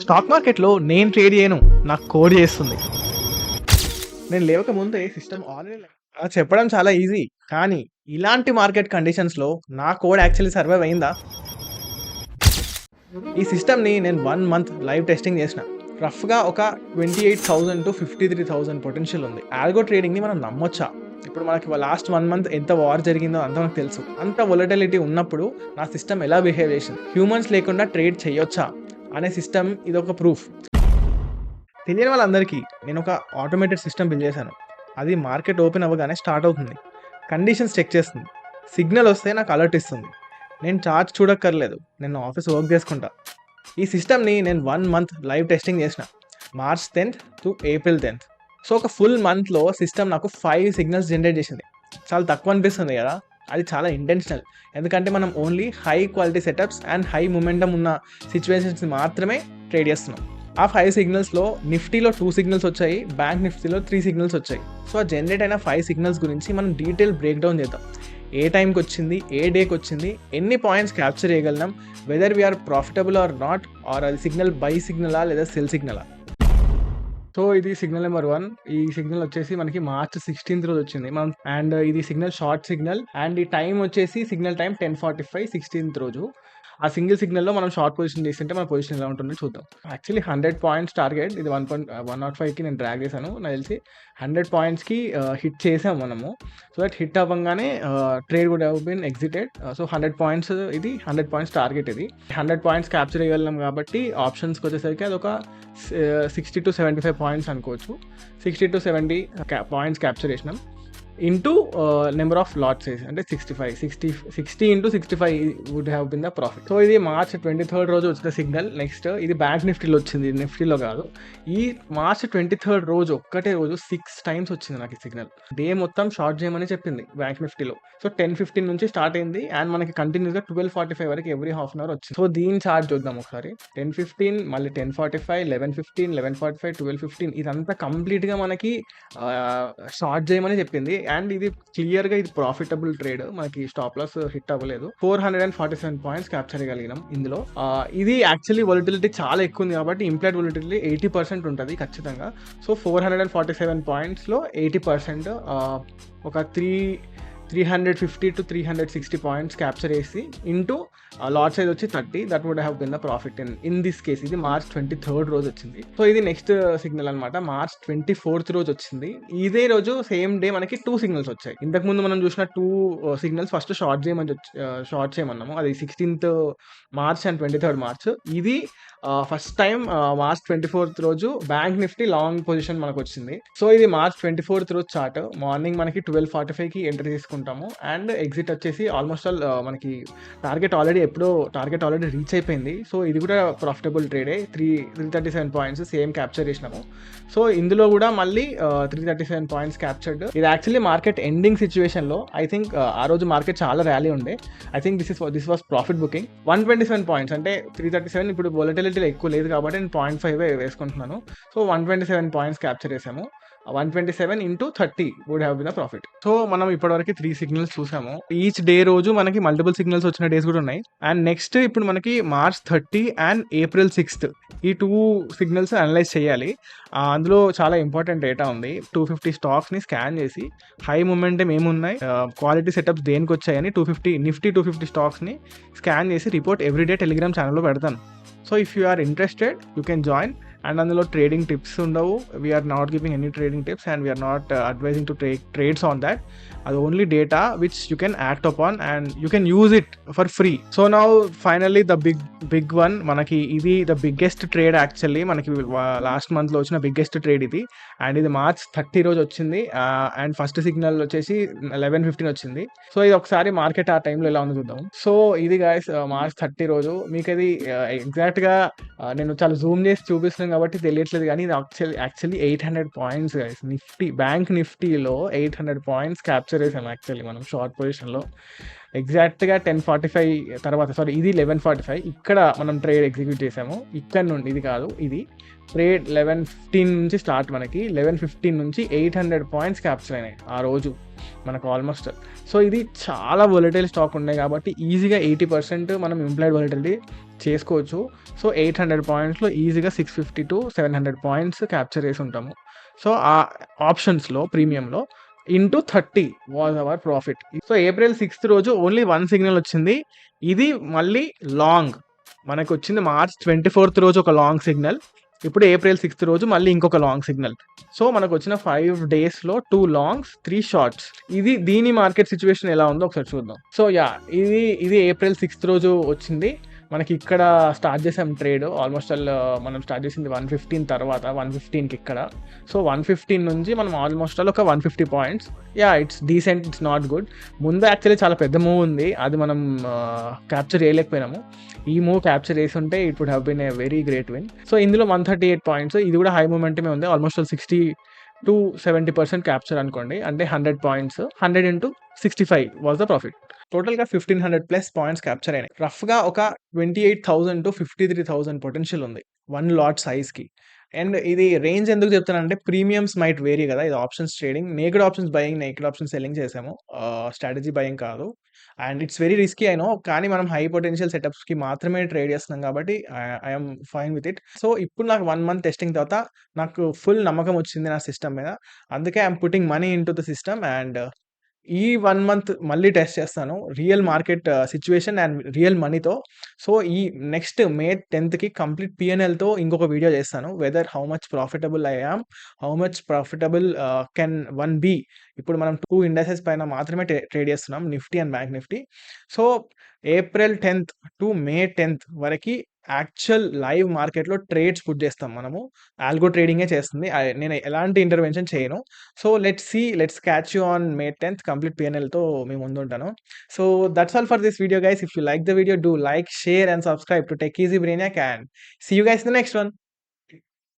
Stock మార్కెట్లో నేను trade చేయను, నాకు కోడ్ చేస్తుంది. నేను లేవక ముందే సిస్టమ్ ఆల్రెడీ చెప్పడం చాలా ఈజీ. కానీ ఇలాంటి మార్కెట్ కండిషన్స్లో నా కోడ్ యాక్చువల్లీ సర్వైవ్ అయిందా? ఈ సిస్టమ్ని నేను 1 మంత్ లైవ్ టెస్టింగ్ చేసిన. రఫ్గా ఒక 28,000 టు 53,000 పొటెన్షియల్ ఉంది. ఆల్గో ట్రేడింగ్ని మనం నమ్మొచ్చా? ఇప్పుడు మనకి లాస్ట్ 1 మంత్ ఎంత వార్ జరిగిందో అంత మనకు తెలుసు. అంత వొలటిలిటీ ఉన్నప్పుడు నా సిస్టమ్ ఎలా బిహేవ్ చేసింది? హ్యూమన్స్ లేకుండా ట్రేడ్ చేయొచ్చా అనే సిస్టమ్ ఇదొక ప్రూఫ్. తెలియని వాళ్ళందరికీ నేను ఒక ఆటోమేటెడ్ సిస్టమ్ బిల్డ్ చేశాను. అది మార్కెట్ ఓపెన్ అవ్వగానే స్టార్ట్ అవుతుంది, కండిషన్స్ చెక్ చేస్తుంది, సిగ్నల్ వస్తే నాకు అలర్ట్ ఇస్తుంది. నేను చార్ట్ చూడక్కర్లేదు, నేను ఆఫీస్ వర్క్ చేసుకుంటా. ఈ సిస్టమ్ని నేను 1 మంత్ లైవ్ టెస్టింగ్ చేసిన, March 10th to April 10th. So ఒక ఫుల్ మంత్లో సిస్టమ్ నాకు 5 సిగ్నల్స్ జనరేట్ చేసింది. చాలా తక్కువ అనిపిస్తుంది కదా? అది చాలా ఇంటెన్షనల్. ఎందుకంటే మనం only high quality setups and high momentum ఉన్న సిచ్యువేషన్స్ మాత్రమే ట్రేడ్ చేస్తున్నాం. ఆ 5 సిగ్నల్స్లో నిఫ్టీలో 2 సిగ్నల్స్ వచ్చాయి, బ్యాంక్ నిఫ్టీలో 3 సిగ్నల్స్ వచ్చాయి. సో ఆ జనరేట్ అయిన 5 సిగ్నల్స్ గురించి మనం డీటెయిల్ బ్రేక్ డౌన్ చేద్దాం. ఏ టైంకి వచ్చింది, ఏ డేకి వచ్చింది, ఎన్ని పాయింట్స్ క్యాప్చర్ చేయగలిగినాం, whether we are profitable or not, or అది సిగ్నల్ బై సిగ్నలా లేదా సెల్ సిగ్నలా. సో ఇది సిగ్నల్ నెంబర్ 1. ఈ సిగ్నల్ వచ్చేసి మనకి మార్చ్ 16th రోజు వచ్చింది. అండ్ ఇది సిగ్నల్ షార్ట్ సిగ్నల్ అండ్ ఈ టైం వచ్చేసి సిగ్నల్ టైం 10:45 16th రోజు. ఆ సింగిల్ సిగ్నల్లో మనం షార్ట్ పొజిషన్ చేస్తుంటే మన పొజిషన్ ఎలా ఉంటుందో చూద్దాం. యాక్చువల్లీ 100 పాయింట్స్ టార్గెట్, ఇది 105కి నేను డ్రాగ్ చేశాను. నాకు తెలిసి 100 పాయింట్స్కి హిట్ చేసాం మనము. సో దట్ హిట్ అవ్వగానే trade would have been exited. So 100 points, ఇది 100 పాయింట్స్ టార్గెట్. ఇది 100 పాయింట్స్ క్యాప్చర్ చేయగలం కాబట్టి ఆప్షన్స్కి వచ్చేసరికి అదొక 60 to 75 పాయింట్స్ అనుకోవచ్చు. 60 to 70 పాయింట్స్ క్యాప్చర్ చేసినాం into number of lot size అంటే 60 into 65 would have been the profit. So ఇది మార్చ్ 23rd రోజు వచ్చిన సిగ్నల్. నెక్స్ట్ ఇది బ్యాంక్ నిఫ్టీలో వచ్చింది, నిఫ్టీలో కాదు. ఈ మార్చ్ 23rd రోజు ఒక్కటే రోజు 6 times వచ్చింది నాకు ఈ సిగ్నల్. డే మొత్తం షార్ట్ చేయమని చెప్పింది బ్యాంక్ నిఫ్టీలో. సో 10:15 నుంచి స్టార్ట్ అయింది అండ్ మనకి కంటిన్యూస్గా 12:45 వరకు ఎవ్రీ హాఫ్ అన్ అవర్ వచ్చింది. సో దీని చార్ట్ చూద్దాం ఒకసారి. 10:15, మళ్ళీ 10:45, 11:15, 11:45, 12:15, ఇదంతా కంప్లీట్గా మనకి షార్ట్ చేయమని చెప్పింది. అండ్ ఇది క్లియర్గా ఇది ప్రాఫిటబుల్ ట్రేడ్, మనకి స్టాప్ లాస్ హిట్ అవ్వలేదు. 447 పాయింట్స్ క్యాప్చర్ చేయగలిగినాం ఇందులో. ఇది యాక్చువల్లీ వొలటిలిటీ చాలా ఎక్కువ ఉంది కాబట్టి ఇంప్లాయిడ్ వొలటిలిటీ 80% ఉంటుంది ఖచ్చితంగా. సో 447 పాయింట్స్లో 80% ఒక 350 to 360 పాయింట్స్ క్యాప్చర్ చేసి ఇంటూ లాట్ సైజ్ వచ్చి 30, that would have been the profit in this case. ఇది మార్చ్ 23rd రోజు వచ్చింది. సో ఇది నెక్స్ట్ సిగ్నల్ అనమాట. మార్చ్ 24th రోజు వచ్చింది. ఇదే రోజు సేమ్ డే మనకి 2 సిగ్నల్స్ వచ్చాయి. ఇంతకుముందు మనం చూసిన 2 సిగ్నల్స్ ఫస్ట్ షార్ట్ చేయమన్నాము, అది 16th March and 23rd March. ఇది ఫస్ట్ టైం మార్చ్ 24th రోజు బ్యాంక్ నిఫ్టీ లాంగ్ పొజిషన్ మనకు వచ్చింది. సో ఇది మార్చ్ 24th రోజు చార్ట్. మార్నింగ్ మనకి 12:45కి ఎంట్రీ తీసుకుంటాము అండ్ ఎగ్జిట్ వచ్చేసి ఆల్మోస్ట్ ఆల్ మనకి టార్గెట్ ఆల్రెడీ రీచ్ అయిపోయింది. సో ఇది కూడా ప్రాఫిటబుల్ ట్రేడే. 337 పాయింట్స్ సేమ్ క్యాప్చర్ చేసినాము. సో ఇందులో కూడా మళ్ళీ 337 పాయింట్స్ క్యాప్చర్డ్. ఇది యాక్చువల్లీ మార్కెట్ ఎండింగ్ సిచ్యువేషన్లో ఐ థింక్ ఆ రోజు మార్కెట్ చాలా ర్యాలీ ఉండే. I think this was profit booking. 127 points అంటే 337, ఇప్పుడు వొలటిలిటీ ఎక్కువ లేదు కాబట్టి నేను 0.5 వేసుకుంటున్నాను. సో 127 పాయింట్స్ క్యాప్చర్ చేసాము. 127 into 30 would have been the profit. So మనం ఇప్పటివరకు 3 సిగ్నల్స్ చూసాము. ఈచ్ డే రోజు మనకి మల్టిపుల్ సిగ్నల్స్ వచ్చిన డేస్ కూడా ఉన్నాయి. అండ్ నెక్స్ట్ ఇప్పుడు మనకి మార్చ్ 30 అండ్ ఏప్రిల్ 6th ఈ 2 సిగ్నల్స్ అనలైజ్ చేయాలి. అందులో చాలా ఇంపార్టెంట్ డేటా ఉంది. 250 స్టాక్స్ని స్కాన్ చేసి హై మొమెంటం ఏమున్నాయి, క్వాలిటీ సెటప్స్ దేనికి వచ్చాయని నిఫ్టీ 250 స్టాక్స్ని స్కాన్ చేసి రిపోర్ట్ ఎవ్రీడే టెలిగ్రామ్ ఛానల్లో పెడతాను. So if you are interested you can join. And అందులో ట్రేడింగ్ టిప్స్ ఉండవు. We are not giving any trading tips and we are not advising to trades on that. అది only data which you can act upon and you can use it for free. So now finally the big one, మనకి ఇది the biggest trade actually. మనకి last మంత్లో వచ్చిన biggest trade ఇది. And ఇది March 30 రోజు వచ్చింది. అండ్ ఫస్ట్ సిగ్నల్ వచ్చేసి 11:15 వచ్చింది. సో ఇది ఒకసారి మార్కెట్ ఆ టైంలో ఎలా ఉందో చూద్దాం. సో ఇది గాయస్ మార్చ్ 30 రోజు. మీకు అది ఎగ్జాక్ట్గా నేను చాలా జూమ్ చేసి చూపిస్తున్నాను కాబట్టి తెలియట్లేదు, కానీ ఇది యాక్చువల్లీ 800 పాయింట్స్ గైస్. బ్యాంక్ నిఫ్టీలో 800 పాయింట్స్ క్యాప్చర్ చేసాము యాక్చువల్లీ మనం షార్ట్ పొజిషన్లో. ఎగ్జాక్ట్గా 10:45 తర్వాత, సారీ ఇది 11:45 ఇక్కడ మనం ట్రేడ్ ఎగ్జిక్యూట్ చేసాము. ఇక్కడ నుండి, ఇది కాదు, ఇది ట్రేడ్ 11:15 నుంచి స్టార్ట్. మనకి 11:15 నుంచి 800 పాయింట్స్ క్యాప్చర్ అయినాయి ఆ రోజు మనకు ఆల్మోస్ట్. సో ఇది చాలా వొలటైల్ స్టాక్ ఉన్నాయి కాబట్టి ఈజీగా 80% మనం ఇంప్లాయిడ్ వొలటిలిటీ చేసుకోవచ్చు. సో 800 పాయింట్స్‌లో ఈజీగా 650-700 పాయింట్స్ క్యాప్చర్ చేసి ఉంటాము. సో ఆ ఆప్షన్స్‌లో ప్రీమియంలో into 30 was our profit. So April 6 రోజు ఓన్లీ 1 సిగ్నల్ వచ్చింది. ఇది మళ్ళీ లాంగ్. మనకొచ్చింది మార్చ్ 24థ్ రోజు ఒక లాంగ్ సిగ్నల్. ఇప్పుడు ఏప్రిల్ 6 రోజు మళ్ళీ ఇంకొక లాంగ్ సిగ్నల్. సో మనకొచ్చిన 5 డేస్‌లో 2 లాంగ్స్, 3 షార్ట్స్. దీని మార్కెట్ సిట్యుయేషన్ ఎలా ఉందో ఒకసారి చూద్దాం. సో ఇది ఏప్రిల్ 6 రోజు వచ్చింది. మనకి ఇక్కడ స్టార్ట్ చేసాం ట్రేడ్. ఆల్మోస్ట్ మనం స్టార్ట్ చేసింది 115 తర్వాత 115కి ఇక్కడ. సో 115 నుంచి మనం ఆల్మోస్ట్ ఒక 150 points. It's decent, it's not good. ముందు యాక్చువల్లీ చాలా పెద్ద మూవ్ ఉంది. అది మనం క్యాప్చర్ చేయలేకపోయినాము. ఈ మూవ్ క్యాప్చర్ చేసి ఉంటే it would have been a very great win. So ఇందులో 138 పాయింట్స్. ఇది కూడా హై మూమెంటమే ఉంది. ఆల్మోస్ట్ 60-70% క్యాప్చర్ అనుకోండి. అంటే 100 points. 100 into 65 was the profit. టోటల్‌గా 1500+ పాయింట్స్ క్యాప్చర్ అయినాయి. రఫ్‌గా ఒక 28,000-53,000 పొటెన్షియల్ ఉంది. 1 లాట్ సైజ్‌కి. అండ్ ఇది రేంజ్ ఎందుకు చెప్తున్నానంటే ప్రీమియమ్స్ మైట్ వేరీ కదా! ఇది options trading. Naked options buying, naked options selling చేసాము. స్ట్రాటజీ బయింగ్ కాదు. And it's very risky I know. కానీ మనం హై పొటెన్షియల్ సెటప్స్‌కి మాత్రమే ట్రేడ్ చేస్తున్నాం కాబట్టి I am fine with it. So ఇప్పుడు నాకు 1 మంత్ టెస్టింగ్ తర్వాత నాకు ఫుల్ నమ్మకం వచ్చింది నా సిస్టమ్ మీద. అందుకే I am putting money into the system. And ఈ 1 మంత్ మళ్ళీ టెస్ట్ చేస్తాను. Real market situation and real మనీతో. సో ఈ నెక్స్ట్ మే 10థ్‌కి కంప్లీట్ P&Lతో ఇంకొక వీడియో చేస్తాను. Whether how much profitable I am, how much profitable can one be. ఇప్పుడు మనం 2 ఇండెక్సెస్ పైన మాత్రమే ట్రేడ్ చేస్తున్నాం. Nifty and bank Nifty. So April 10థ్ టు మే 10థ్ వరకి యాక్చువల్ లైవ్ మార్కెట్‌లో ట్రేడ్స్ పుట్ చేస్తాం మనము. ఆల్గో ట్రేడింగే చేస్తుంది. నేను ఎలాంటి ఇంటర్వెన్షన్ చేయను. So let's catch you on May 10థ్ కంప్లీట్ P&Lతో మీ ముందుంటాను. So that's all for this video guys. If you like the video, do like, share and subscribe to Tech Easy Brainiac, and see you guys in the next one.